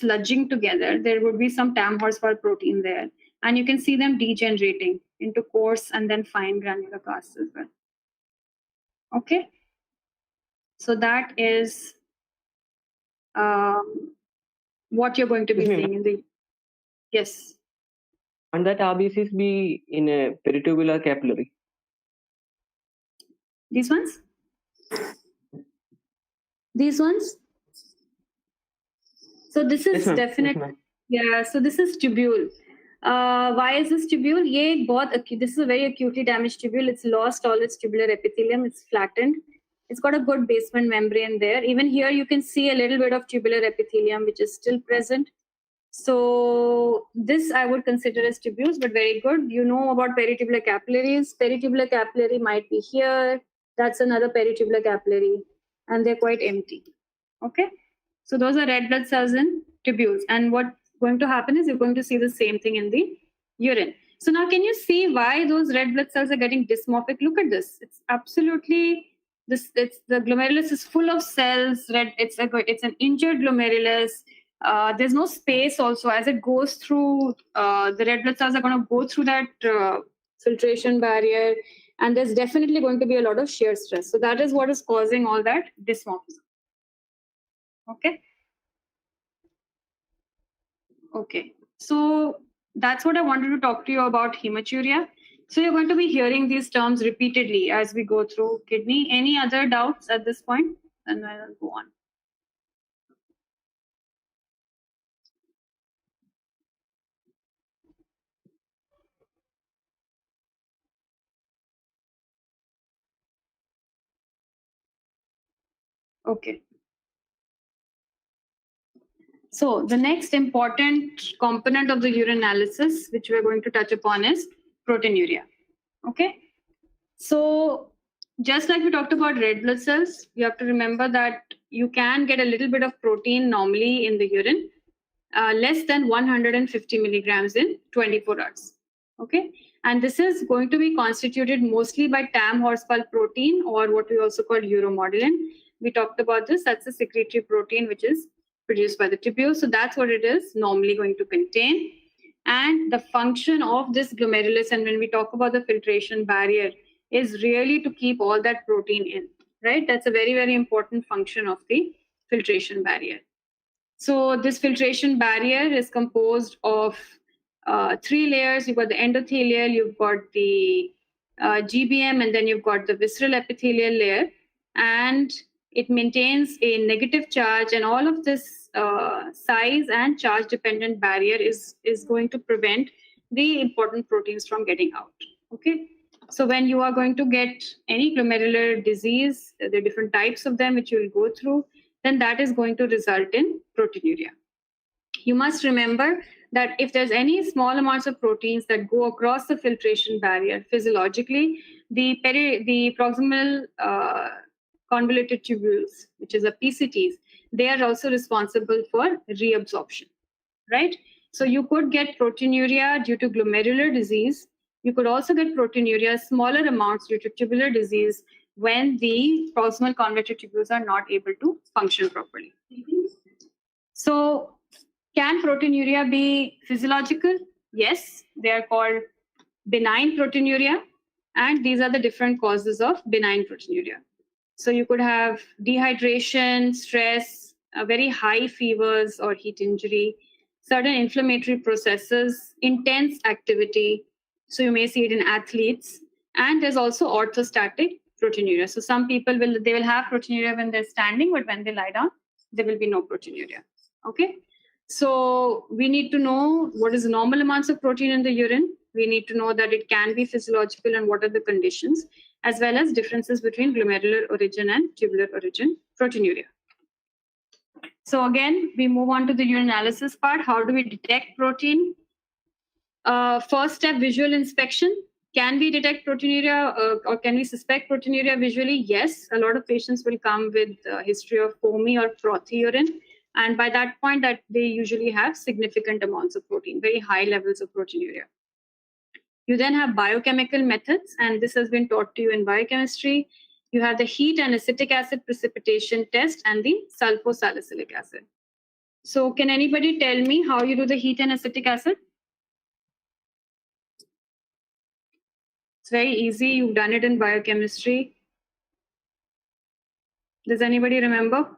sludging together. There would be some tam-Horsfall protein there. And you can see them degenerating into coarse and then fine granular casts as well. Okay. So that is what you're going to be seeing in the... Yes. And that RBCs be in a peritubular capillary. These ones? These ones? So this is definitely... Yeah, so this is tubule. Why is this tubule? This is a very acutely damaged tubule. It's lost all its tubular epithelium. It's flattened. It's got a good basement membrane there. Even here, you can see a little bit of tubular epithelium, which is still present. So this I would consider as tubules, but very good. You know about peritubular capillaries. Peritubular capillary might be here. That's another peritubular capillary. And they're quite empty. Okay. So those are red blood cells in tubules. And what's going to happen is you're going to see the same thing in the urine. So now can you see why those red blood cells are getting dysmorphic? Look at this. It's absolutely... the glomerulus is full of cells. It's an injured glomerulus. There's no space also. As it goes through, the red blood cells are going to go through that filtration barrier, and there's definitely going to be a lot of shear stress. So that is what is causing all that dysmorphism. Okay. Okay. So that's what I wanted to talk to you about hematuria. So you're going to be hearing these terms repeatedly as we go through kidney. Any other doubts at this point? Then I'll go on. Okay. So the next important component of the urine analysis, which we're going to touch upon, is proteinuria. Okay. So just like we talked about red blood cells, you have to remember that you can get a little bit of protein normally in the urine, less than 150 milligrams in 24 hours. Okay, and this is going to be constituted mostly by TAM horse pulp protein, or what we also call uromodulin. We talked about this. That's a secretory protein which is produced by the tubule. So that's what it is normally going to contain. And the function of this glomerulus, and when we talk about the filtration barrier, is really to keep all that protein in, right? That's a very, very important function of the filtration barrier. So this filtration barrier is composed of 3 layers. You've got the endothelial, you've got the GBM, and then you've got the visceral epithelial layer. And it maintains a negative charge, and all of this size and charge dependent barrier is going to prevent the important proteins from getting out. Okay. So when you are going to get any glomerular disease, there are different types of them which you will go through, then that is going to result in proteinuria. You must remember that if there's any small amounts of proteins that go across the filtration barrier physiologically, the proximal convoluted tubules, which is a PCTs, they are also responsible for reabsorption, right? So you could get proteinuria due to glomerular disease. You could also get proteinuria, smaller amounts due to tubular disease, when the proximal convoluted tubules are not able to function properly. So can proteinuria be physiological? Yes, they are called benign proteinuria, and these are the different causes of benign proteinuria. So you could have dehydration, stress, very high fevers or heat injury, certain inflammatory processes, intense activity. So you may see it in athletes. And there's also orthostatic proteinuria. So some people will have proteinuria when they're standing, but when they lie down, there will be no proteinuria. Okay. So we need to know what is normal amounts of protein in the urine. We need to know that it can be physiological and what are the conditions, as well as differences between glomerular origin and tubular origin proteinuria. So again, we move on to the urinalysis part. How do we detect protein? First step, visual inspection. Can we detect proteinuria or can we suspect proteinuria visually? Yes, a lot of patients will come with a history of foamy or frothy urine. And by that point, that they usually have significant amounts of protein, very high levels of proteinuria. You then have biochemical methods, and this has been taught to you in biochemistry. You have the heat and acetic acid precipitation test and the sulfosalicylic acid. So can anybody tell me how you do the heat and acetic acid? It's very easy. You've done it in biochemistry. Does anybody remember?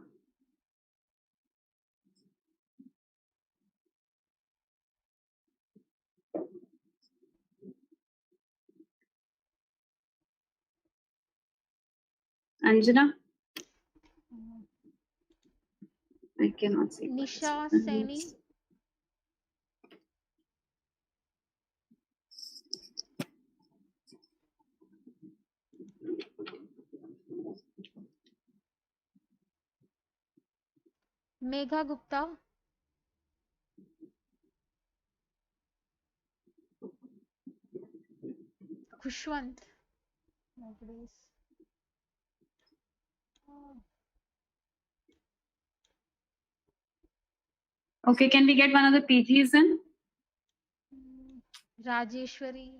Anjana? I cannot see. Nisha Saini. Megha Gupta. Khushwant. Nobody's. Okay, can we get one of the PGs in? Rajeshwari.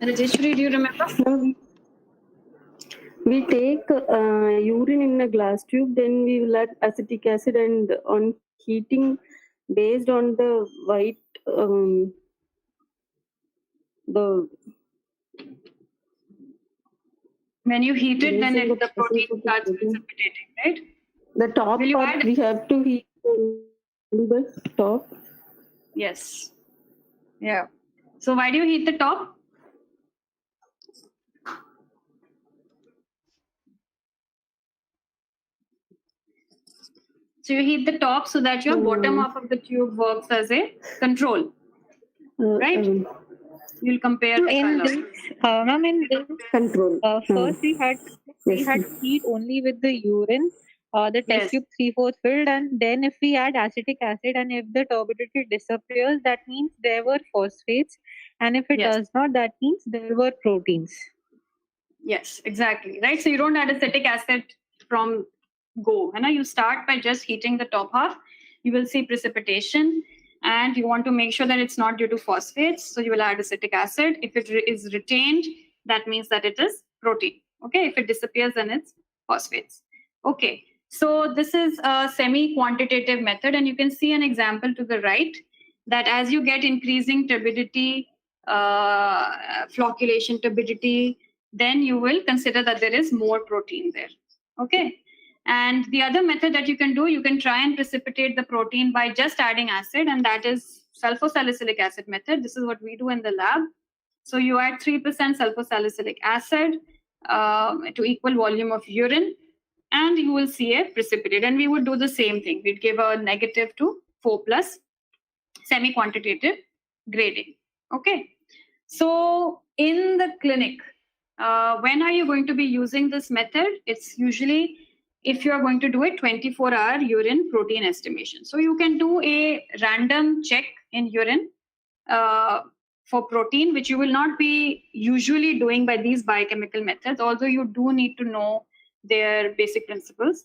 Rajeshwari, do you remember? No, we take urine in a glass tube, then we will add acetic acid, and on heating, based on the white, the When you heat it, then Basing the protein the starts protein. precipitating, right? the top Will you part add- we have to heat the top. Yes. Yeah. So why do you heat the top? So you heat the top so that your bottom half of the tube works as a control, right? You'll compare the In color. this, ma'am, in this, Control. first we had heat only with the urine, the test Yes. tube 3/4 filled, and then if we add acetic acid and if the turbidity disappears, that means there were phosphates, and if it Yes. does not, that means there were proteins. Yes, exactly. Right. So you don't add acetic acid from go. You start by just heating the top half. you will see precipitation, and you want to make sure that it's not due to phosphates. So you will add acetic acid. If it is retained, that means that it is protein. Okay, if it disappears, then it's phosphates. Okay, so this is a semi-quantitative method, and you can see an example to the right that as you get increasing turbidity, flocculation turbidity, then you will consider that there is more protein there. Okay. And the other method that you can do, you can try and precipitate the protein by just adding acid, and that is sulfosalicylic acid method. This is what we do in the lab. So you add 3% sulfosalicylic acid to equal volume of urine, and you will see a precipitate. And we would do the same thing. We'd give a negative to 4+, semi-quantitative grading. Okay. So in the clinic, when are you going to be using this method? It's usually if you are going to do a 24-hour urine protein estimation. So you can do a random check in urine for protein, which you will not be usually doing by these biochemical methods, although you do need to know their basic principles.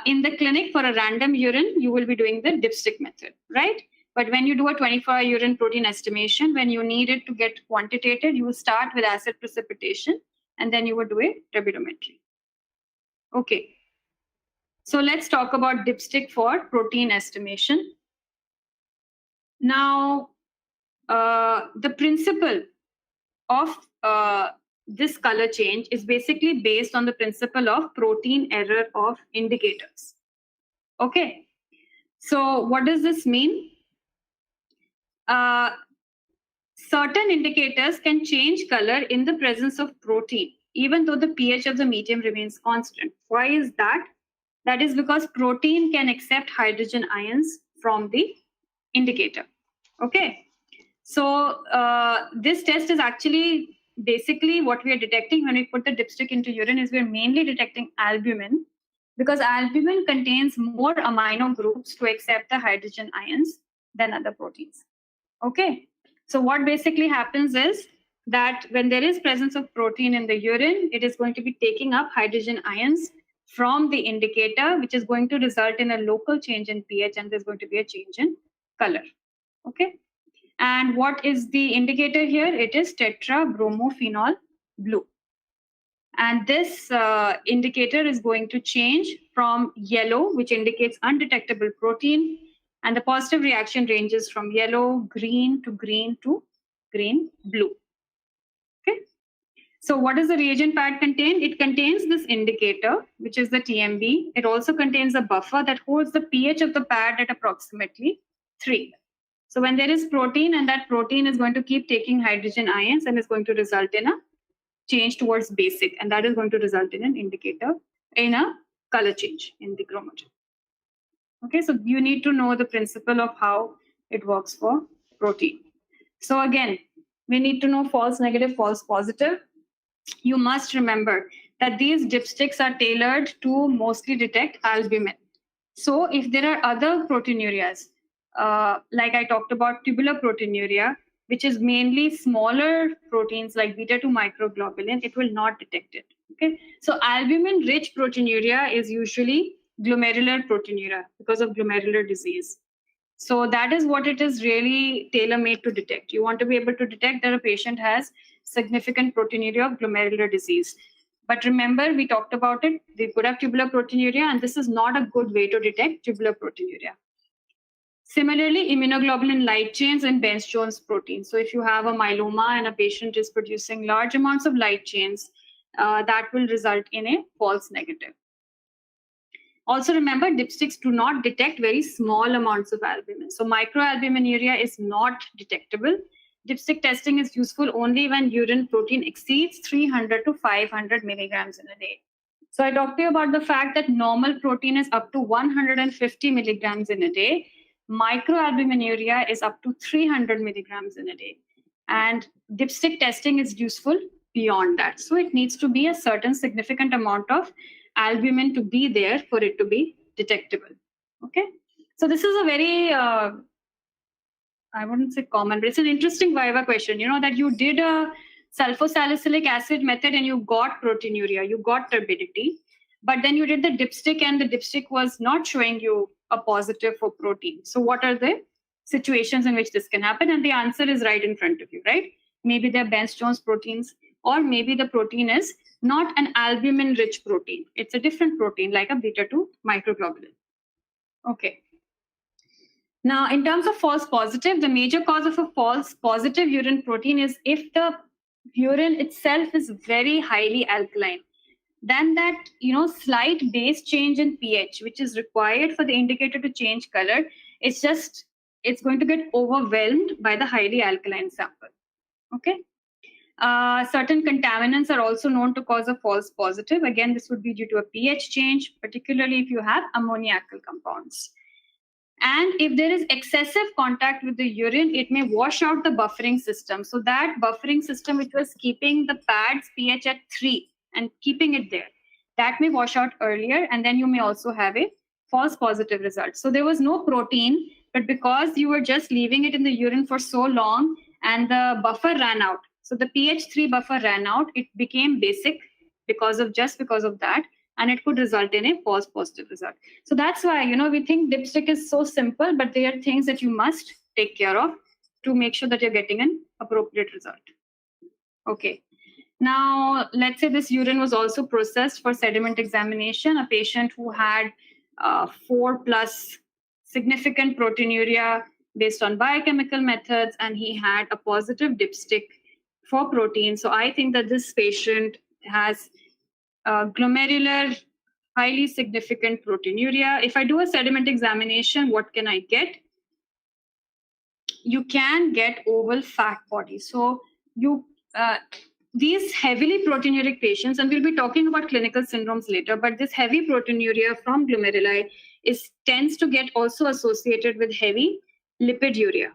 In the clinic for a random urine, you will be doing the dipstick method, right? But when you do a 24-hour urine protein estimation, when you need it to get quantitated, you will start with acid precipitation, and then you will do a turbidometry. Okay. So let's talk about dipstick for protein estimation. Now, the principle of this color change is basically based on the principle of protein error of indicators. Okay. So what does this mean? Certain indicators can change color in the presence of protein, even though the pH of the medium remains constant. Why is that? That is because protein can accept hydrogen ions from the indicator. Okay. So this test is actually basically what we are detecting when we put the dipstick into urine is we're mainly detecting albumin, because albumin contains more amino groups to accept the hydrogen ions than other proteins. Okay. So what basically happens is that when there is presence of protein in the urine, it is going to be taking up hydrogen ions from the indicator, which is going to result in a local change in pH, and there's going to be a change in color. Okay. And what is the indicator here? It is tetrabromophenol blue. And this indicator is going to change from yellow, which indicates undetectable protein, and the positive reaction ranges from yellow, green to green to green blue. Okay. So what does the reagent pad contain? It contains this indicator, which is the TMB. It also contains a buffer that holds the pH of the pad at approximately 3. So when there is protein, and that protein is going to keep taking hydrogen ions and is going to result in a change towards basic, and that is going to result in an indicator, in a color change in the chromogen. Okay, so you need to know the principle of how it works for protein. So again, we need to know false negative, false positive. You must remember that these dipsticks are tailored to mostly detect albumin. So if there are other proteinurias, like I talked about tubular proteinuria, which is mainly smaller proteins like beta-2 microglobulin, it will not detect it. Okay, so albumin-rich proteinuria is usually glomerular proteinuria because of glomerular disease. So that is what it is really tailor-made to detect. You want to be able to detect that a patient has significant proteinuria of glomerular disease. But remember, we talked about it. We could have tubular proteinuria, and this is not a good way to detect tubular proteinuria. Similarly, immunoglobulin light chains and Benz-Jones protein. So if you have a myeloma and a patient is producing large amounts of light chains, that will result in a false negative. Also remember, dipsticks do not detect very small amounts of albumin. So microalbuminuria is not detectable. Dipstick testing is useful only when urine protein exceeds 300 to 500 milligrams in a day. So I talked to you about the fact that normal protein is up to 150 milligrams in a day. Microalbuminuria is up to 300 milligrams in a day. And dipstick testing is useful beyond that. So it needs to be a certain significant amount of albumin to be there for it to be detectable. Okay. So this is a very, I wouldn't say common, but it's an interesting Viva question. You know, that you did a sulfosalicylic acid method and you got proteinuria, you got turbidity, but then you did the dipstick and the dipstick was not showing you a positive for protein. So what are the situations in which this can happen? And the answer is right in front of you, right? Maybe they're Bence-Jones proteins, or maybe the protein is not an albumin-rich protein. It's a different protein, like a beta-2 microglobulin. Okay. Now, in terms of false positive, the major cause of a false positive urine protein is if the urine itself is very highly alkaline. Then that, slight base change in pH, which is required for the indicator to change color, it's going to get overwhelmed by the highly alkaline sample. Okay. Certain contaminants are also known to cause a false positive. Again, this would be due to a pH change, particularly if you have ammoniacal compounds. And if there is excessive contact with the urine, it may wash out the buffering system. So that buffering system, which was keeping the pad's pH at 3 and keeping it there, that may wash out earlier, and then you may also have a false positive result. So there was no protein, but because you were just leaving it in the urine for so long and the buffer ran out, so the pH 3 buffer ran out, it became basic because of that, and it could result in a false positive result. So that's why, we think dipstick is so simple, but there are things that you must take care of to make sure that you're getting an appropriate result. Okay. Now, let's say this urine was also processed for sediment examination. A patient who had 4+ significant proteinuria based on biochemical methods, and he had a positive dipstick for protein. So I think that this patient has glomerular, highly significant proteinuria. If I do a sediment examination, what can I get? You can get oval fat body. So these heavily proteinuric patients, and we'll be talking about clinical syndromes later, but this heavy proteinuria from glomeruli tends to get also associated with heavy lipiduria.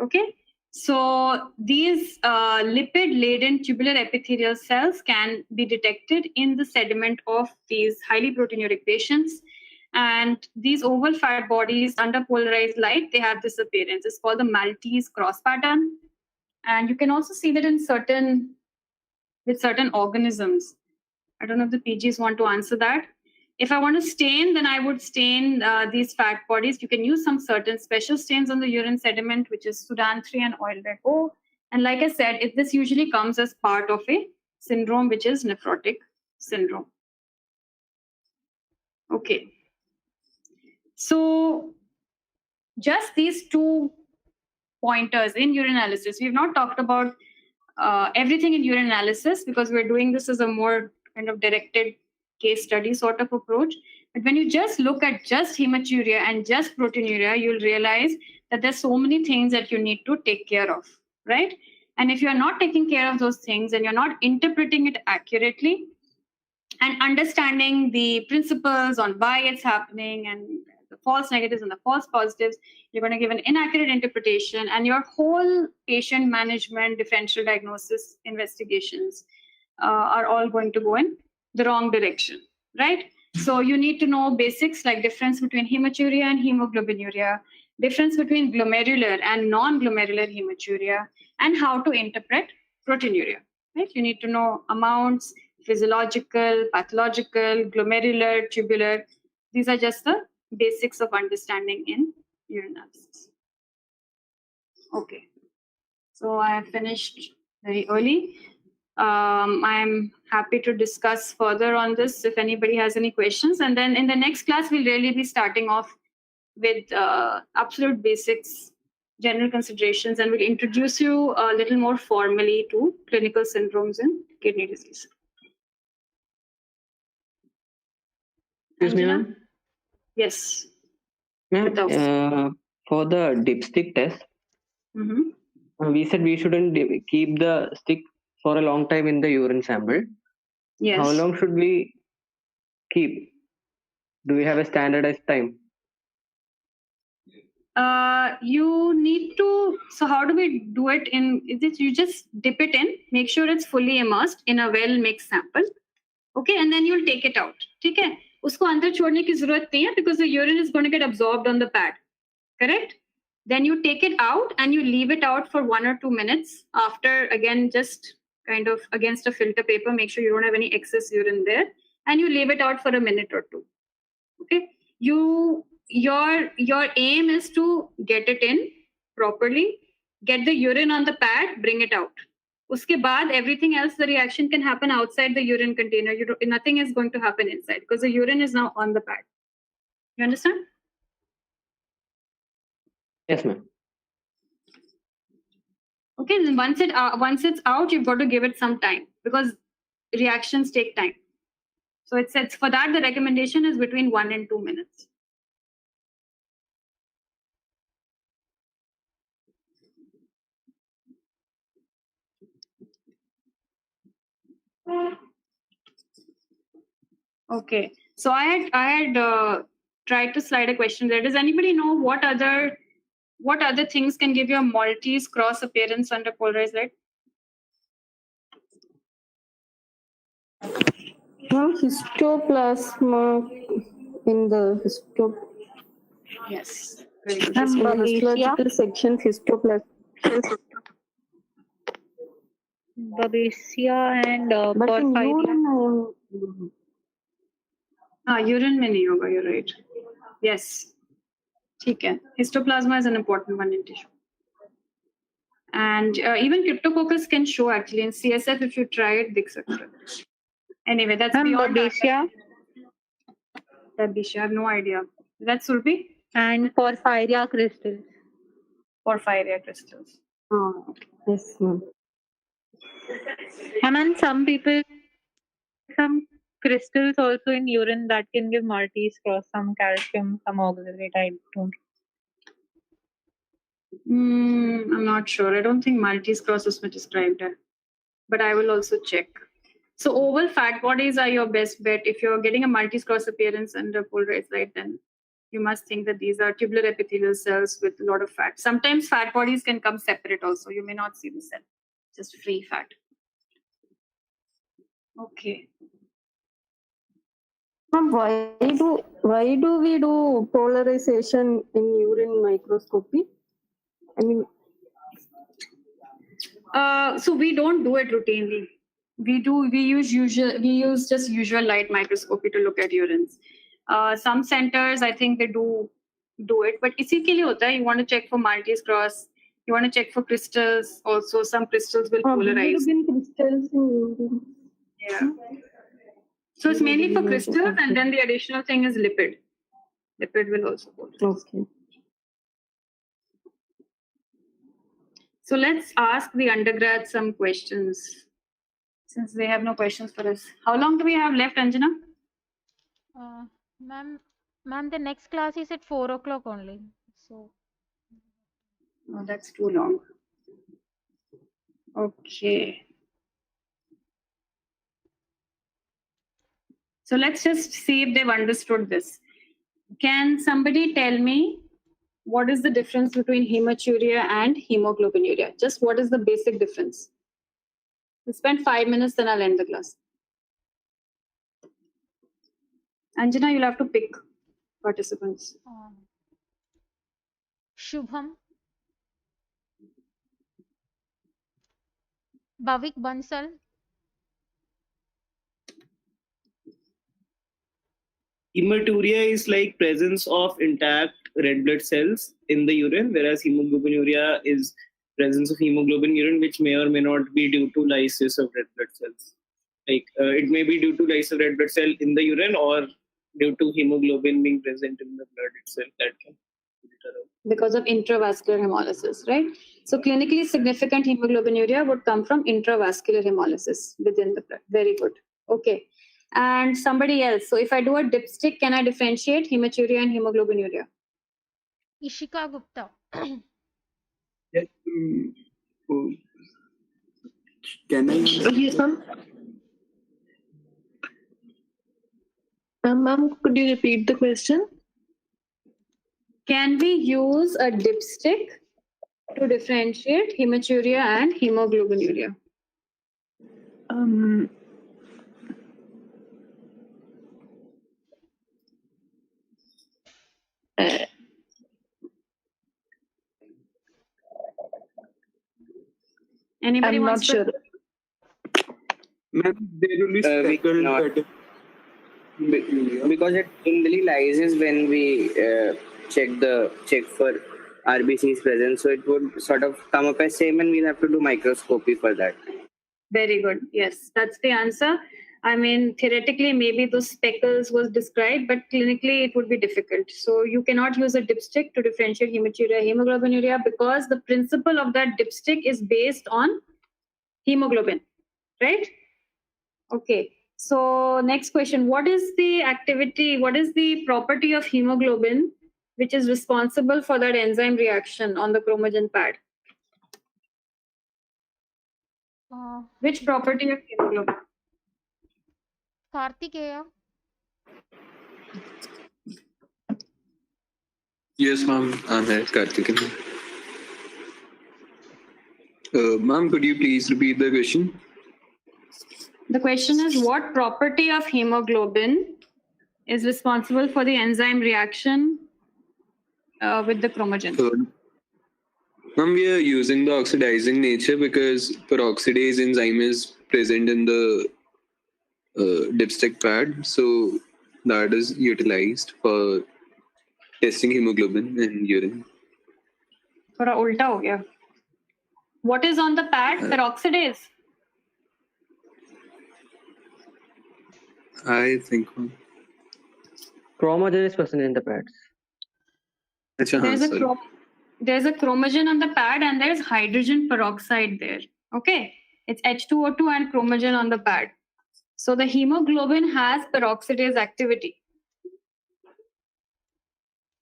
Okay. So these lipid-laden tubular epithelial cells can be detected in the sediment of these highly proteinuric patients. And these oval fat bodies under polarized light, they have this appearance. It's called the Maltese cross pattern. And you can also see that with certain organisms. I don't know if the PGs want to answer that. If I want to stain, then I would stain these fat bodies. You can use some certain special stains on the urine sediment, which is Sudan 3 and oil red O. And like I said, this usually comes as part of a syndrome, which is nephrotic syndrome. Okay. So just these 2 pointers in urinalysis. We've not talked about everything in urinalysis because we're doing this as a more kind of directed case study sort of approach. But when you just look at just hematuria and just proteinuria, you'll realize that there's so many things that you need to take care of, right? And if you're not taking care of those things and you're not interpreting it accurately and understanding the principles on why it's happening and the false negatives and the false positives, you're going to give an inaccurate interpretation, and your whole patient management, differential diagnosis, investigations are all going to go in the wrong direction, right? So you need to know basics like difference between hematuria and hemoglobinuria, difference between glomerular and non-glomerular hematuria, and how to interpret proteinuria, right? You need to know amounts, physiological, pathological, glomerular, tubular. These are just the basics of understanding in urinalysis. Okay, so I have finished very early. I'm happy to discuss further on this if anybody has any questions. And then in the next class, we'll really be starting off with absolute basics, general considerations, and we'll introduce you a little more formally to clinical syndromes in kidney disease. Excuse me, Angela? ma'am. Yes. Ma'am, for the dipstick test, we said we shouldn't keep the stick for a long time in the urine sample. Yes. How long should we keep? Do we have a standardized time? You need to, so how do we do it you just dip it in, make sure it's fully immersed in a well mixed sample. Okay, and then you'll take it out. Okay, usko andar chhodne ki zarurat nahi hai because the urine is going to get absorbed on the pad. Correct? Then you take it out and you leave it out for 1 or 2 minutes after, again, just kind of against a filter paper, make sure you don't have any excess urine there, and you leave it out for a minute or 2. Okay, you your aim is to get it in properly, get the urine on the pad, bring it out. Uske baad, everything else, the reaction can happen outside the urine container. Nothing is going to happen inside because the urine is now on the pad. You understand? Yes, ma'am. Okay, then once it's out, you've got to give it some time because reactions take time. So it says for that the recommendation is between 1 and 2 minutes. Okay, so I had tried to slide a question there. Does anybody know what other things can give you a Maltese cross appearance under polarized light? Histoplasma in the Yes, very good. histological section, histoplasma. Babesia and But in porphyria. urine, Urine mein nahi hoga, you're right. Yes. ठीक है. Histoplasma is an important one in tissue. And even cryptococcus can show actually in CSF if you try it, दिख सकता है. Anyway, that's beyond Babesia Babesia, I have no idea. That's Surbi? and porphyria crystals. Porphyria crystals. Oh, yes, ma'am. And some crystals also in urine that can give Maltese cross, some calcium, some oxalate. I don't. I'm not sure. I don't think Maltese cross is described there. But I will also check. So oval fat bodies are your best bet. If you're getting a Maltese cross appearance under polarized light, then you must think that these are tubular epithelial cells with a lot of fat. Sometimes fat bodies can come separate also. You may not see the cell, just free fat. Okay. Ma'am, why do we do polarization in urine microscopy? I mean, so we don't do it routinely. We use just usual light microscopy to look at urines. Some centers, I think they do it, but इसी के लिए होता है. You want to check for Maltese cross. You want to check for crystals. Also, some crystals will polarize. Crystals in urine. Yeah. So it's mainly for crystals, and then the additional thing is lipid. Lipid will also polarize. Okay. So let's ask the undergrad some questions. Since they have no questions for us. How long do we have left, Anjana? Ma'am, the next class is at 4 o'clock only. So. Oh, that's too long. Okay. So let's just see if they've understood this. Can somebody tell me what is the difference between hematuria and hemoglobinuria? Just what is the basic difference? We spend 5 minutes, then I'll end the class. Anjana, you'll have to pick participants. Shubham. Bhavik Bansal. Hematuria is like presence of intact red blood cells in the urine, whereas hemoglobinuria is presence of hemoglobin in urine, which may or may not be due to lysis of red blood cells. Like it may be due to lysis of red blood cell in the urine or due to hemoglobin being present in the blood itself. That can because of intravascular hemolysis, right? So clinically significant hemoglobinuria would come from intravascular hemolysis within the blood. Very good. Okay. And somebody else. So if I do a dipstick, can I differentiate hematuria and hemoglobinuria? Ishika Gupta. Yes. Can I? Yes, ma'am. Ma'am, could you repeat the question? Can we use a dipstick to differentiate hematuria and hemoglobinuria? Anybody I'm not wants to? sure. Ma'am, there will be speckled because it generally lyses when we check for RBC's presence. So it would sort of come up as same, and we'll have to do microscopy for that. Very good. Yes, that's the answer. I mean, theoretically, maybe those speckles was described, but clinically it would be difficult. So you cannot use a dipstick to differentiate hematuria, hemoglobinuria, because the principle of that dipstick is based on hemoglobin, right? Okay. So next question, what is the activity, what is the property of hemoglobin which is responsible for that enzyme reaction on the chromogen pad? Which property of hemoglobin? Kartikeya. Yes, ma'am. I'm here, Karthik. Ma'am, could you please repeat the question? The question is, what property of hemoglobin is responsible for the enzyme reaction with the chromogen? Ma'am, we are using the oxidizing nature because peroxidase enzyme is present in the dipstick pad. So that is utilized for testing hemoglobin in urine. थोड़ा उल्टा हो गया. What is on the pad? Peroxidase. I think. Chromogen is present in the pads. There's a chromogen on the pad and there's hydrogen peroxide there. Okay, it's H2O2 and chromogen on the pad. So the hemoglobin has peroxidase activity.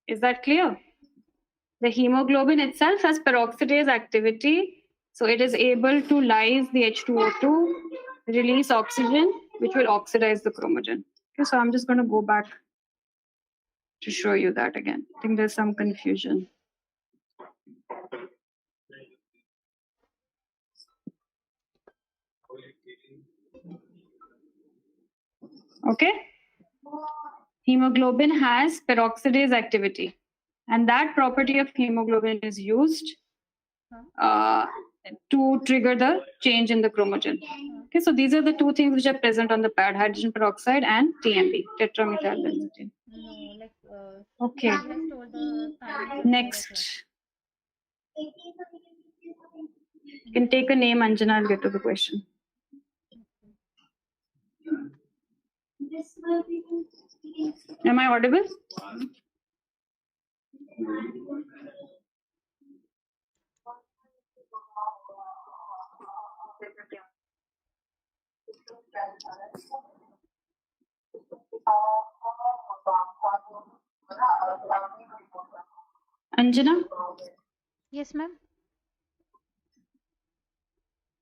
Is that clear? The hemoglobin itself has peroxidase activity. So it is able to lyse the H2O2, release oxygen, which will oxidize the chromogen. Okay, so I'm just going to go back to show you that again. I think there's some confusion. Okay. Hemoglobin has peroxidase activity, and that property of hemoglobin is used to trigger the change in the chromogen. Okay, so these are the two things which are present on the pad: hydrogen peroxide and TMB, tetramethylbenzene. Okay. Next. You can take a name, Anjana. I'll get to the question. Am I audible? Anjana? Yes, ma'am.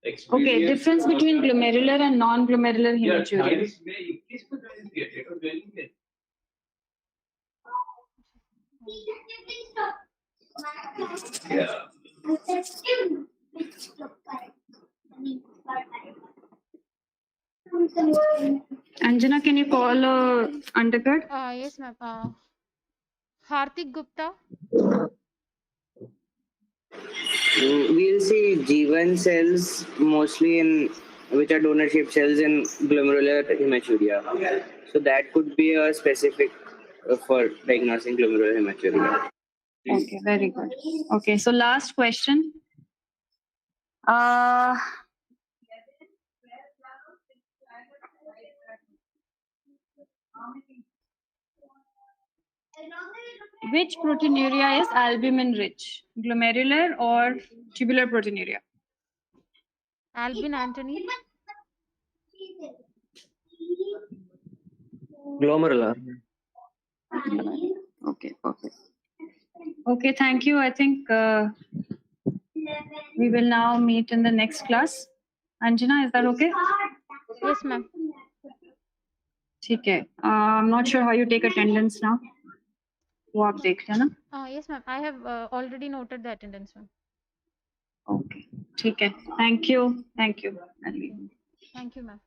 Okay, difference between glomerular and non-glomerular hematuria. Anjana, can you call undergrad? Yes, ma'am. Hardik Gupta. We'll see G1 cells mostly in which are donor-shaped cells in glomerular hematuria. So that could be a specific for diagnosing glomerular hematuria. Okay, very good. Okay, so last question. Which proteinuria is albumin rich? Glomerular or tubular proteinuria? Albin Anthony. Glomerular. Okay, perfect. Okay, thank you. I think we will now meet in the next class. Anjana, is that okay? Yes, ma'am. Okay. I'm not sure how you take attendance now. वो आप देख लेना. Yes, ma'am. I have already noted the attendance, ma'am. Okay. ठीक है. Thank you. Thank you. Thank you, ma'am.